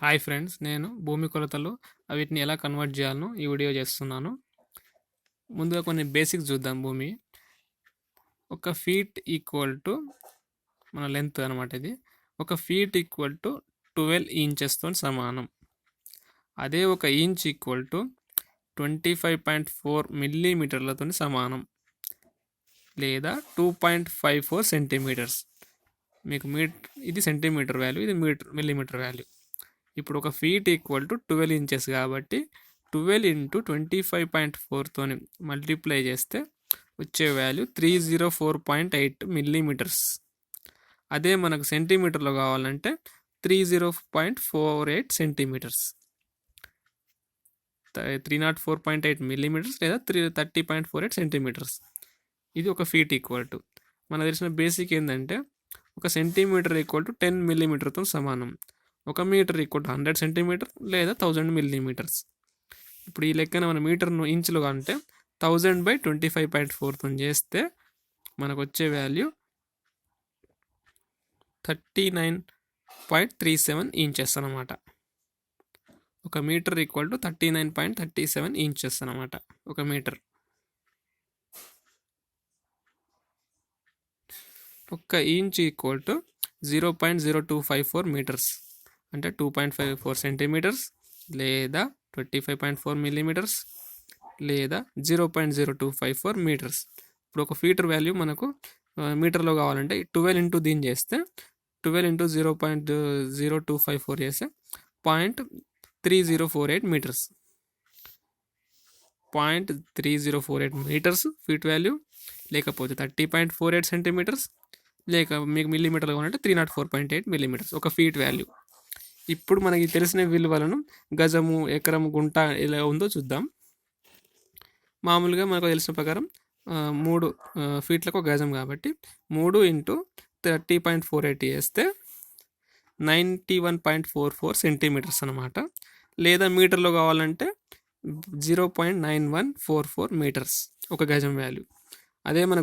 Hi friends, నేను భూమి కొలతలు వీటిని ఎలా కన్వర్ట్ చేయాలనో ఈ వీడియో చేస్తున్నాను. ముందుగా కొన్ని బేసిక్స్ చూద్దాం. భూమి ఒక ఫీట్ ఈక్వల్ టు మన లెంత్ అనమాట. ఇది ఒక ఫీట్ ఈక్వల్ టు 12 ఇంచెస్తో సమానం. అదే ఒక ఇంచ్ ఈక్వల్ టు 25.4 మిల్లీమీటర్లతో సమానం, లేదా 2.54 సెంటీమీటర్స్. మీకు ఇది సెంటీమీటర్ వాల్యూ, ఇది మిల్లీమీటర్ వాల్యూ. ఇప్పుడు ఒక ఫీట్ ఈక్వల్ టు 12 ఇంచెస్ కాబట్టి 12 ఇంటూ 25.4తో మల్టిప్లై చేస్తే వచ్చే వాల్యూ 304.8 మిల్లీమీటర్స్. అదే మనకు సెంటీమీటర్లో కావాలంటే 30.48 సెంటీమీటర్స్, 304.8 మిల్లీమీటర్స్ లేదా 30.48 సెంటీమీటర్స్. ఇది ఒక ఫీట్ ఈక్వల్ టు. మనకు తెలిసిన బేసిక్ ఏంటంటే ఒక సెంటీమీటర్ ఈక్వల్ టు 10 మిల్లీమీటర్తో సమానం. ఒక మీటర్ ఈక్వల్ టు 100 సెంటీమీటర్ లేదా 1000 మిల్లీమీటర్స్. ఇప్పుడు ఈ లెక్కన మన మీటర్ను ఇంచులు అంటే 1000/25.4తో చేస్తే మనకు వచ్చే వాల్యూ 39.37 ఇంచెస్ అనమాట. ఒక మీటర్ ఈక్వల్ టు 39.37 ఇంచెస్ అనమాట ఒక మీటర్. ఒక ఇంచ్ ఈక్వల్ టు 0.0254 మీటర్స్ అంటే 2.54 సెంటీమీటర్స్ లేదా 25.4 మిల్లీమీటర్స్ లేదా 0.0254 మీటర్స్. ఇప్పుడు ఒక ఫీటర్ వాల్యూ మనకు మీటర్లో కావాలంటే 12 ఇంటూ దీన్ని చేస్తే 12 ఇంటూ 0.0254 చేస్తే 0.3048 మీటర్స్. 0.3048 మీటర్స్ ఫీట్ వాల్యూ, లేకపోతే 30.48 సెంటీమీటర్స్, లేక మీకు మిల్లీమీటర్లు కావాలంటే 304.8 మిల్లీమీటర్స్ ఒక ఫీట్ వాల్యూ. ఇప్పుడు మనకి తెలిసిన విలువలను గజము, ఎకరం, గుంట ఎలా ఉందో చూద్దాం. మామూలుగా మనకు తెలిసిన ప్రకారం 3 ఫీట్లకు ఒక గజం కాబట్టి 3 ఇంటూ 30.48 చేస్తే 91.44 సెంటీమీటర్స్ అనమాట. లేదా మీటర్లో కావాలంటే 0.9144 మీటర్స్ ఒక గజం వాల్యూ. అదే మన